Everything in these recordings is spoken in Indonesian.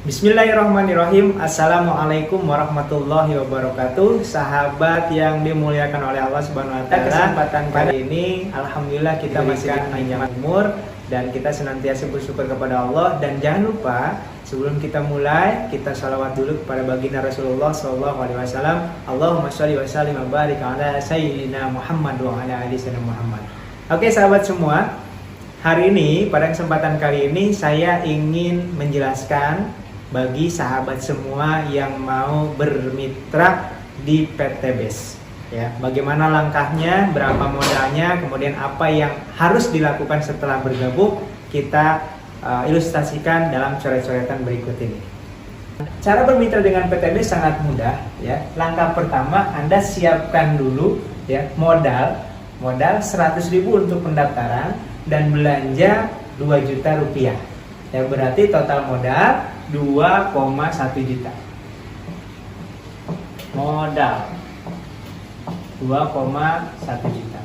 Bismillahirrahmanirrahim. Assalamualaikum warahmatullahi wabarakatuh. Sahabat yang dimuliakan oleh Allah Subhanahu wa taala, kesempatan kali ini alhamdulillah kita masih panjang umur dan kita senantiasa bersyukur kepada Allah. Dan jangan lupa sebelum kita mulai, kita shalawat dulu kepada baginda Rasulullah SAW. Allahumma sholli wa sallim wa barik ala sayyidina Muhammad wa ala ali sayyidina Muhammad. Oke sahabat semua, hari ini pada kesempatan kali ini saya ingin menjelaskan bagi sahabat semua yang mau bermitra di PT BES, ya, bagaimana langkahnya, berapa modalnya, kemudian apa yang harus dilakukan setelah bergabung, kita ilustrasikan dalam coret-coretan berikut ini. Cara bermitra dengan PT BES sangat mudah, ya. Langkah pertama, Anda siapkan dulu, ya, modal 100.000 untuk pendaftaran dan belanja 2 juta rupiah. Ya, berarti total modal 2,1 juta. Modal 2,1 juta.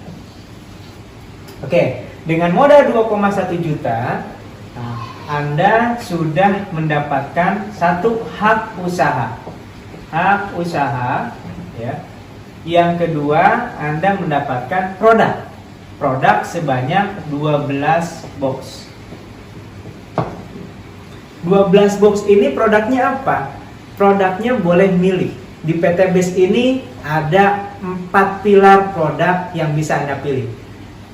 Oke, dengan modal 2,1 juta, Anda sudah mendapatkan satu hak usaha. Hak usaha, ya. Yang kedua, Anda mendapatkan produk. Produk sebanyak 12 box. 12 box ini produknya apa? Produknya boleh milih. Di PT BES ini ada 4 pilar produk yang bisa Anda pilih.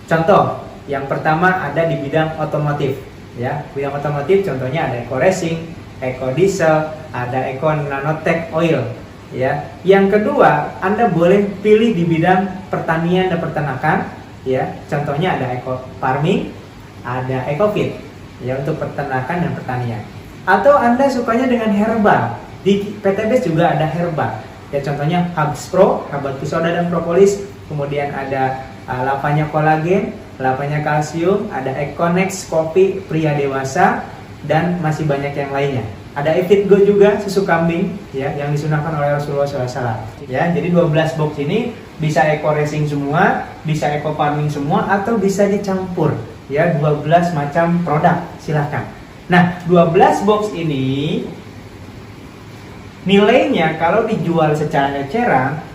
Contoh, yang pertama ada di bidang otomotif, ya. Bidang otomotif contohnya ada Eco Racing, Eco Diesel, ada Eco Nanotech Oil, ya. Yang kedua, Anda boleh pilih di bidang pertanian dan peternakan, ya. Contohnya ada Eco Farming, ada Eco Feed, ya, untuk peternakan dan pertanian. Atau Anda sukanya dengan herbal, di PT BES juga ada herbal, ya, contohnya Hubs Pro, herbal soda dan propolis, kemudian ada lavanya kolagen, lavanya kalsium, ada Econex kopi pria dewasa, dan masih banyak yang lainnya. Ada Evit Go juga, susu kambing, ya, yang disunahkan oleh Rasulullah SAW. Ya, jadi 12 box ini bisa Eco Racing semua, bisa Eco Farming semua, atau bisa dicampur, ya, 12 macam produk, silahkan. Nah, 12 box ini nilainya kalau dijual secara eceran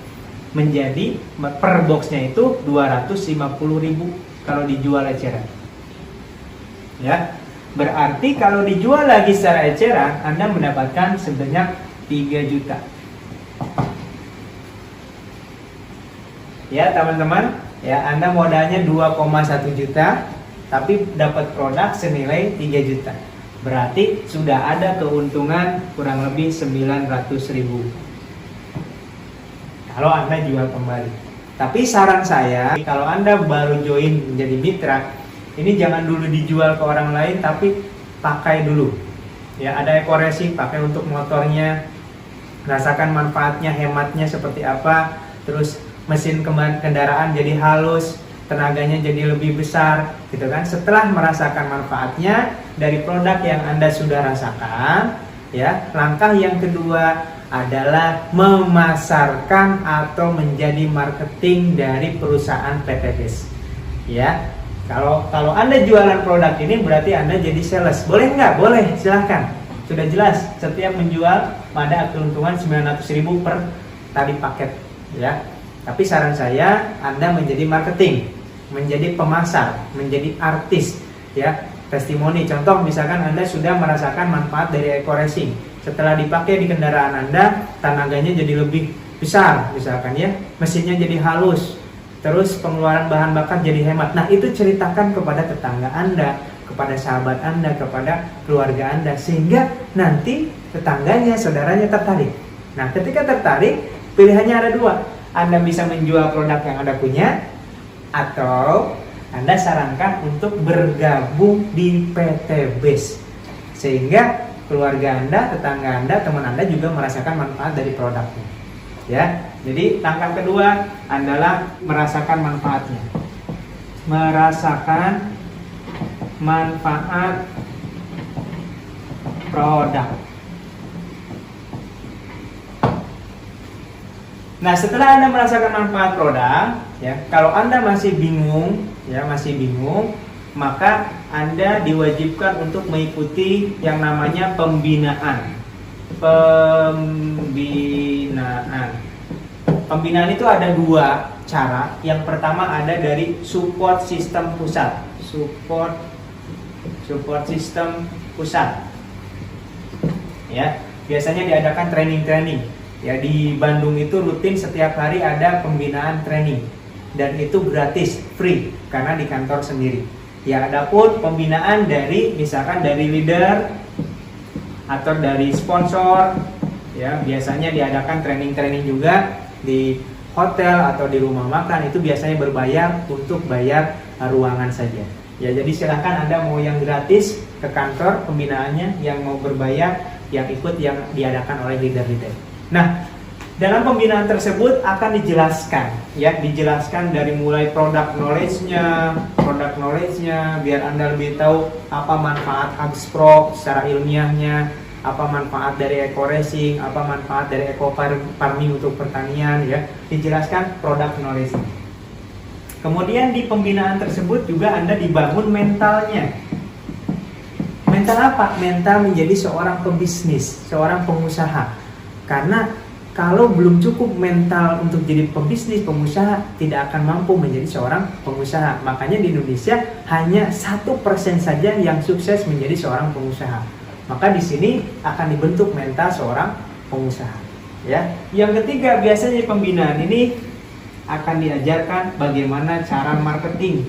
menjadi per boxnya itu 250.000 kalau dijual eceran. Ya. Berarti kalau dijual lagi secara eceran, Anda mendapatkan sebanyak 3 juta. Ya, teman-teman, ya, Anda modalnya 2,1 juta tapi dapat produk senilai 3 juta. Berarti sudah ada keuntungan kurang lebih 900.000 kalau Anda jual kembali. Tapi saran saya, kalau Anda baru join menjadi mitra, ini jangan dulu dijual ke orang lain, tapi pakai dulu. Ya, ada Eco Racing, pakai untuk motornya, rasakan manfaatnya, hematnya seperti apa. Terus mesin kendaraan jadi halus, tenaganya jadi lebih besar, gitu kan. Setelah merasakan manfaatnya dari produk yang Anda sudah rasakan, ya, langkah yang kedua adalah memasarkan atau menjadi marketing dari perusahaan PT BES. Ya, kalau Anda jualan produk ini berarti Anda jadi sales. Boleh nggak? Boleh, silahkan. Sudah jelas, setiap menjual ada keuntungan 900.000 per tali paket, ya. Tapi saran saya, Anda menjadi marketing, menjadi pemasar, menjadi artis, ya, testimoni. Contoh misalkan Anda sudah merasakan manfaat dari Eco Racing, setelah dipakai di kendaraan Anda, tenaganya jadi lebih besar misalkan, ya, mesinnya jadi halus, terus pengeluaran bahan bakar jadi hemat. Nah, itu ceritakan kepada tetangga Anda, kepada sahabat Anda, kepada keluarga Anda, sehingga nanti tetangganya, saudaranya tertarik. Nah, ketika tertarik, pilihannya ada 2. Anda bisa menjual produk yang Anda punya, atau Anda sarankan untuk bergabung di PT BES, sehingga keluarga Anda, tetangga Anda, teman Anda juga merasakan manfaat dari produknya. Ya, jadi langkah kedua adalah merasakan manfaatnya, merasakan manfaat produk. Nah, setelah Anda merasakan manfaat produk, ya, kalau Anda masih bingung, ya, maka Anda diwajibkan untuk mengikuti yang namanya pembinaan. Pembinaan itu ada dua cara. Yang pertama ada dari support sistem pusat. Support sistem pusat. Ya, biasanya diadakan training. Ya, di Bandung itu rutin setiap hari ada pembinaan training. Dan itu gratis, free, karena di kantor sendiri. Ya, adapun pembinaan dari misalkan dari leader atau dari sponsor, ya biasanya diadakan training juga di hotel atau di rumah makan, itu biasanya berbayar untuk bayar ruangan saja. Ya, jadi silahkan Anda mau yang gratis ke kantor pembinaannya, yang mau berbayar yang ikut yang diadakan oleh leader-leader. Nah, dalam pembinaan tersebut akan dijelaskan dari mulai product knowledge-nya, biar Anda lebih tahu apa manfaat Agspro secara ilmiahnya, apa manfaat dari eco racing, apa manfaat dari eco farming untuk pertanian, ya. Dijelaskan product knowledge. Kemudian di pembinaan tersebut juga Anda dibangun mentalnya. Mental apa? Mental menjadi seorang pebisnis, seorang pengusaha. Karena kalau belum cukup mental untuk jadi pebisnis, pengusaha, tidak akan mampu menjadi seorang pengusaha. Makanya di Indonesia hanya 1% saja yang sukses menjadi seorang pengusaha. Maka di sini akan dibentuk mental seorang pengusaha. Ya. Yang ketiga, biasanya pembinaan ini akan diajarkan bagaimana cara marketing.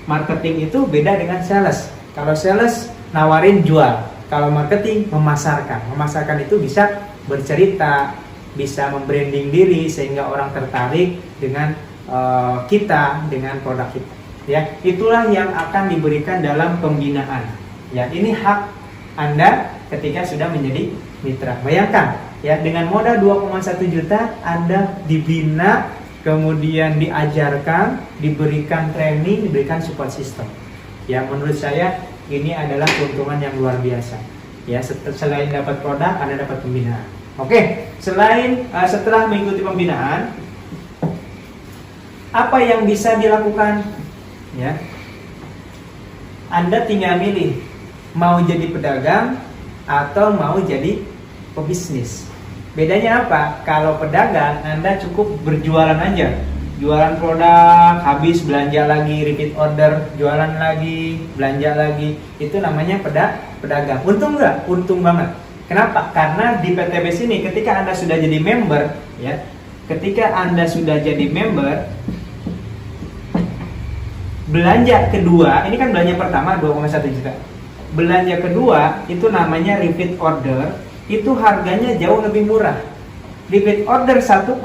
Marketing itu beda dengan sales. Kalau sales nawarin jual, kalau marketing memasarkan. Memasarkan itu bisa bercerita, bisa membranding diri sehingga orang tertarik dengan kita, dengan produk kita. Ya, itulah yang akan diberikan dalam pembinaan. Ya, ini hak Anda ketika sudah menjadi mitra. Bayangkan, ya, dengan modal 2,1 juta Anda dibina, kemudian diajarkan, diberikan training, diberikan support system. Ya, menurut saya ini adalah keuntungan yang luar biasa. Ya, selain dapat produk, Anda dapat pembinaan. Oke, setelah mengikuti pembinaan, apa yang bisa dilakukan? Ya, Anda tinggal milih mau jadi pedagang atau mau jadi pebisnis. Bedanya apa? Kalau pedagang, Anda cukup berjualan aja. Jualan produk, habis belanja lagi, repeat order, jualan lagi, belanja lagi. Itu namanya pedagang. Untung nggak? Untung banget. Kenapa? Karena di PTBS ini ketika Anda sudah jadi member, ya, ketika Anda sudah jadi member, belanja kedua, ini kan belanja pertama 2,1 juta. Belanja kedua itu namanya repeat order, itu harganya jauh lebih murah. Repeat order 1,5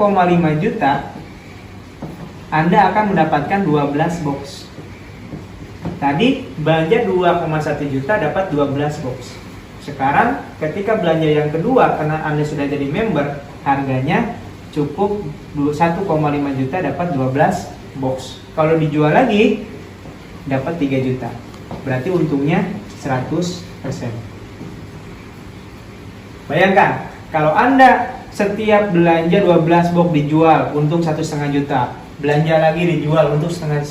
juta, Anda akan mendapatkan 12 box. Tadi belanja 2,1 juta dapat 12 box. Sekarang ketika belanja yang kedua, karena Anda sudah jadi member, harganya cukup 1,5 juta dapat 12 box. Kalau dijual lagi dapat 3 juta. Berarti untungnya 100%. Bayangkan, kalau Anda setiap belanja 12 box dijual, untung 1,5 juta. Belanja lagi dijual, untung 1,5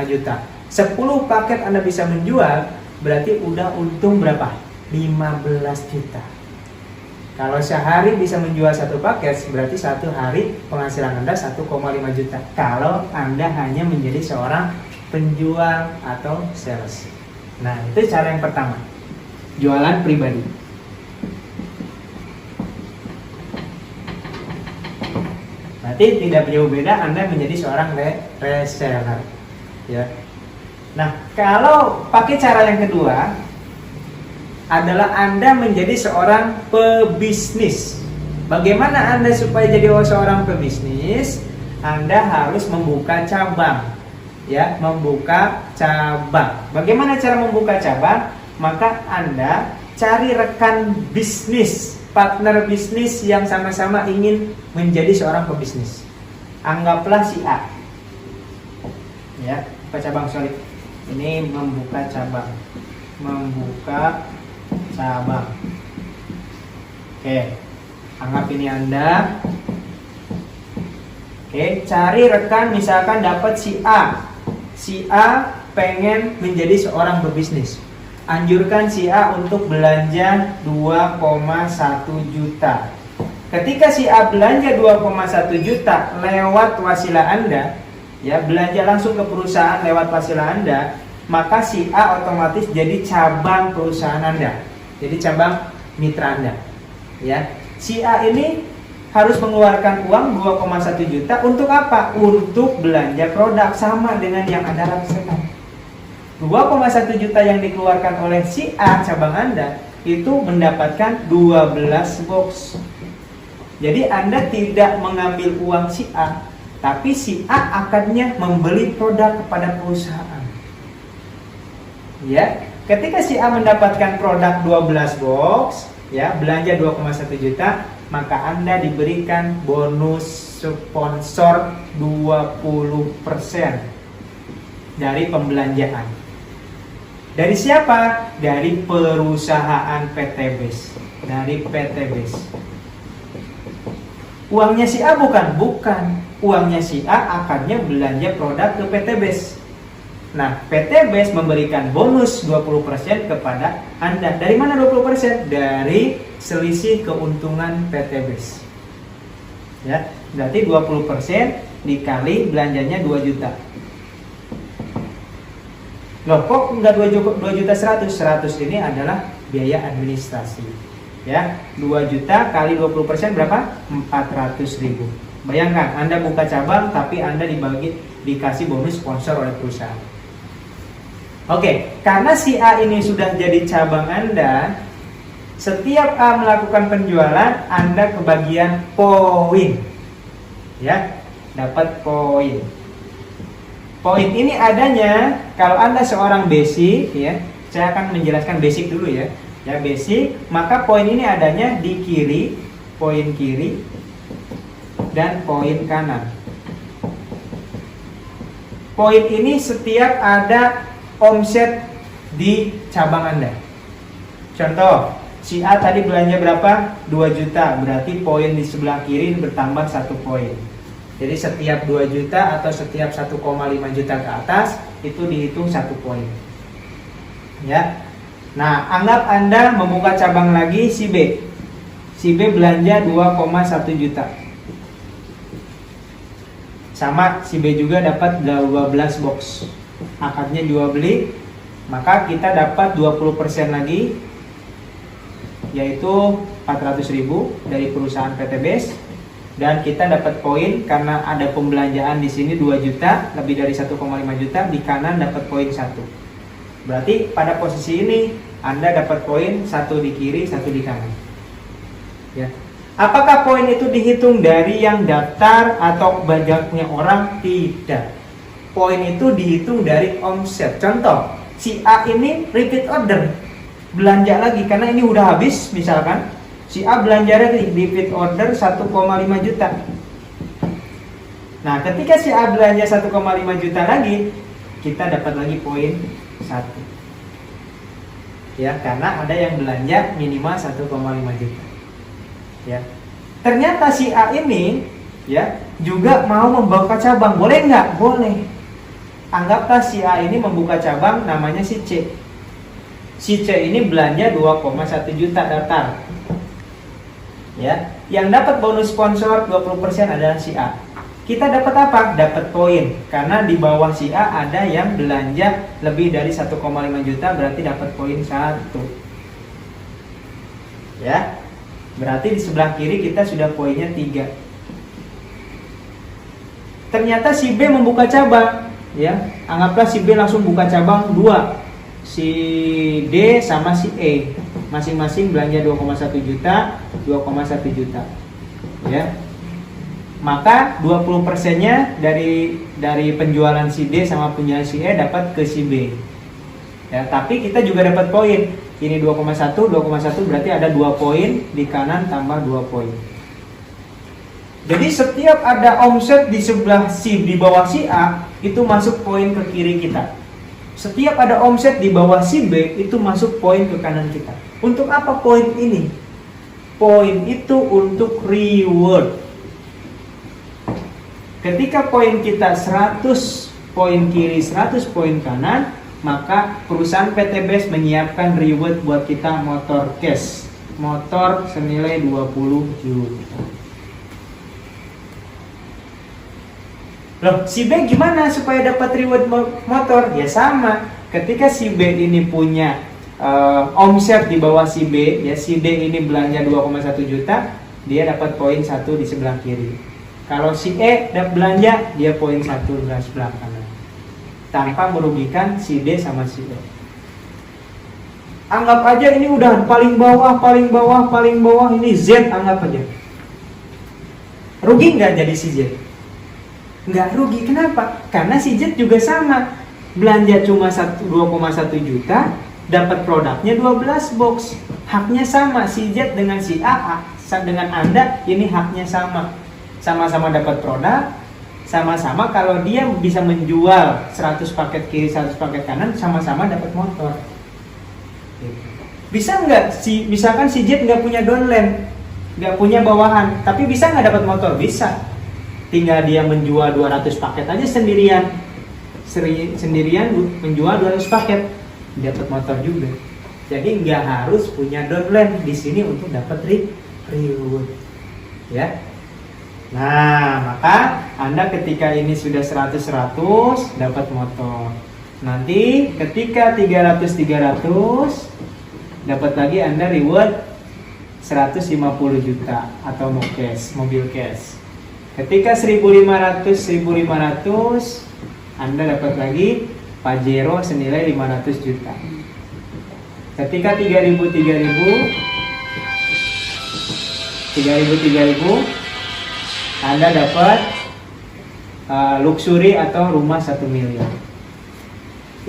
juta. 10 paket Anda bisa menjual, berarti udah untung berapa? 15 juta. Kalau sehari bisa menjual 1 paket, berarti 1 hari penghasilan Anda 1,5 juta. Kalau Anda hanya menjadi seorang penjual atau sales. Nah, itu cara yang pertama. Jualan pribadi. Berarti tidak jauh beda Anda menjadi seorang reseller. Ya. Nah, kalau pakai cara yang kedua adalah Anda menjadi seorang pebisnis. Bagaimana Anda supaya jadi seorang pebisnis? Anda harus membuka cabang. Ya, membuka cabang. Bagaimana cara membuka cabang? Maka Anda cari rekan bisnis, partner bisnis yang sama-sama ingin menjadi seorang pebisnis. Anggaplah si A. Ya, buka cabang, sorry. Ini membuka cabang. Membuka cabang. Oke, anggap ini Anda. Oke, cari rekan, misalkan dapat si A. Si A pengen menjadi seorang pebisnis. Anjurkan si A untuk belanja 2,1 juta. Ketika si A belanja 2,1 juta lewat wasilah Anda, ya, belanja langsung ke perusahaan lewat wasilah Anda, maka si A otomatis jadi cabang perusahaan Anda. Jadi cabang mitra Anda. Ya. Si A ini harus mengeluarkan uang 2,1 juta untuk apa? Untuk belanja produk, sama dengan yang Anda rasakan. 2,1 juta yang dikeluarkan oleh si A cabang Anda itu mendapatkan 12 box. Jadi Anda tidak mengambil uang si A, tapi si A akannya membeli produk kepada perusahaan. Ya, ketika si A mendapatkan produk 12 box, ya, belanja 2,1 juta, maka Anda diberikan bonus sponsor 20% dari pembelanjaan. Dari siapa? Dari perusahaan PT BES. Dari PT BES. Uangnya si A bukan? Bukan. Uangnya si A akannya belanja produk ke PT BES. Nah, PT BES memberikan bonus 20% kepada Anda. Dari mana 20%? Dari selisih keuntungan PT BES. Ya, berarti 20% dikali belanjanya 2 juta. Loh, kok enggak 2 juta 100? 100 ini adalah biaya administrasi. Ya, 2 juta kali 20% berapa? 400.000. Bayangkan, Anda buka cabang tapi Anda dikasih bonus sponsor oleh perusahaan. Oke, karena si A ini sudah jadi cabang Anda, setiap A melakukan penjualan, Anda kebagian poin. Ya, dapat poin. Poin ini adanya kalau Anda seorang basic, ya. Saya akan menjelaskan basic dulu ya. Ya, basic, maka poin ini adanya di kiri, poin kiri dan poin kanan. Poin ini setiap ada omset di cabang Anda. Contoh, si A tadi belanja berapa? 2 juta, berarti poin di sebelah kiri bertambah 1 poin. Jadi setiap 2 juta atau setiap 1,5 juta ke atas itu dihitung 1 poin. Ya. Nah, anggap Anda membuka cabang lagi si B. Si B belanja 2,1 juta. Sama, si B juga dapat 12 box. Akadnya jual beli, maka kita dapat 20% lagi, yaitu 400.000 dari perusahaan PT BES. Dan kita dapat poin karena ada pembelanjaan di sini 2 juta, lebih dari 1,5 juta, di kanan dapat poin 1. Berarti pada posisi ini Anda dapat poin 1 di kiri, 1 di kanan. Ya. Apakah poin itu dihitung dari yang daftar atau banyaknya orang? Tidak. Poin itu dihitung dari omset. Contoh, si A ini repeat order, belanja lagi karena ini udah habis, misalkan si A belanja lagi, repeat order 1,5 juta. Nah, ketika si A belanja 1,5 juta lagi, kita dapat lagi poin 1. Ya, karena ada yang belanja minimal 1,5 juta. Ya. Ternyata si A ini, ya, juga mau membuka cabang. Boleh nggak? Boleh. Anggaplah si A ini membuka cabang namanya si C. Si C ini belanja 2,1 juta daftar. Ya, yang dapat bonus sponsor 20% adalah si A. Kita dapat apa? Dapat poin. Karena di bawah si A ada yang belanja lebih dari 1,5 juta, berarti dapat poin 1. Ya. Berarti di sebelah kiri kita sudah poinnya 3. Ternyata si B membuka cabang, ya. Anggaplah si B langsung buka cabang 2. Si D sama si E masing-masing belanja 2,1 juta, 2,1 juta. Ya. Maka 20%-nya dari penjualan si D sama penjualan si E dapat ke si B. Ya, tapi kita juga dapat poin. Ini 2,1 berarti ada 2 poin, di kanan tambah 2 poin. Jadi setiap ada omset di sebelah di bawah si A, itu masuk poin ke kiri kita. Setiap ada omset di bawah si B, itu masuk poin ke kanan kita. Untuk apa poin ini? Poin itu untuk reward. Ketika poin kita 100 poin kiri, 100 poin kanan, maka perusahaan PT BES menyiapkan reward buat kita motor cash. Motor senilai 20 juta. Loh, si B gimana supaya dapat reward motor? Ya sama, ketika si B ini punya omset di bawah si B, ya si D ini belanja 2,1 juta, dia dapat poin 1 di sebelah kiri. Kalau si E dapat belanja, dia poin 1 di sebelah kanan, tanpa merugikan si D sama si E. Anggap aja ini udah paling bawah, ini Z, anggap aja. Rugi nggak jadi si Z? Nggak rugi, kenapa? Karena si Z juga sama, belanja cuma 2,1 juta, dapat produknya 12 box, haknya sama. Si Z dengan si A, dengan Anda ini haknya sama, sama-sama dapat produk, sama-sama kalau dia bisa menjual 100 paket kiri, 100 paket kanan, sama-sama dapat motor. Bisa nggak misalkan si Z nggak punya downline, nggak punya bawahan, tapi bisa nggak dapat motor? Bisa, tinggal dia menjual 200 paket aja sendirian menjual 200 paket, dapat motor juga. Jadi nggak harus punya downline di sini untuk dapat reward, ya. Nah, maka Anda ketika ini sudah 100 dapat motor. Nanti ketika 300 dapat lagi Anda reward 150 juta atau mobil cash. Ketika 1.500 Anda dapat lagi Pajero senilai 500 juta. Ketika 3.000 Anda dapat luxury atau rumah 1 miliar.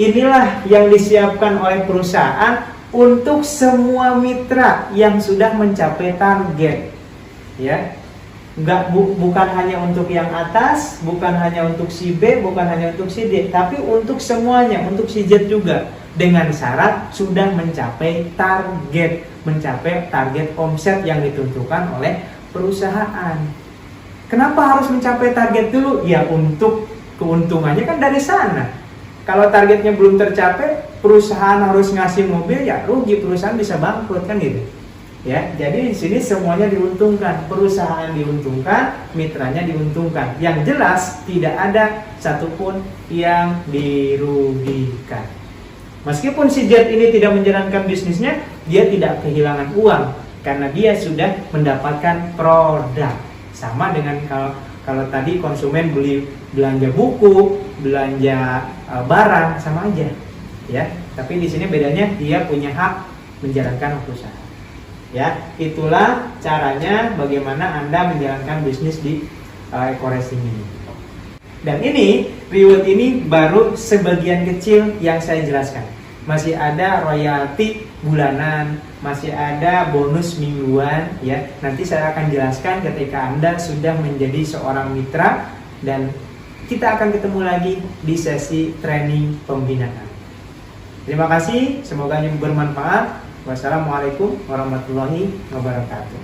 Inilah yang disiapkan oleh perusahaan untuk semua mitra yang sudah mencapai target, ya. Bukan hanya untuk yang atas, bukan hanya untuk si B, bukan hanya untuk si D, tapi untuk semuanya, untuk si Z juga, dengan syarat sudah mencapai target omset yang ditentukan oleh perusahaan. Kenapa harus mencapai target dulu? Ya untuk keuntungannya kan dari sana. Kalau targetnya belum tercapai, perusahaan harus ngasih mobil, ya rugi, perusahaan bisa bangkrut kan gitu. Ya, jadi di sini semuanya diuntungkan, perusahaan diuntungkan, mitranya diuntungkan. Yang jelas tidak ada satupun yang dirugikan. Meskipun si Z ini tidak menjalankan bisnisnya, dia tidak kehilangan uang karena dia sudah mendapatkan produk. Sama dengan kalau tadi konsumen belanja buku, belanja barang, sama aja, ya. Tapi di sini bedanya dia punya hak menjalankan usaha. Ya, itulah caranya bagaimana Anda menjalankan bisnis di Eco-Racing ini. Dan ini reward ini baru sebagian kecil yang saya jelaskan. Masih ada royalti bulanan, masih ada bonus mingguan, ya. Nanti saya akan jelaskan ketika Anda sudah menjadi seorang mitra, dan kita akan ketemu lagi di sesi training pembinaan. Terima kasih, semoga ini bermanfaat. Wassalamualaikum warahmatullahi wabarakatuh.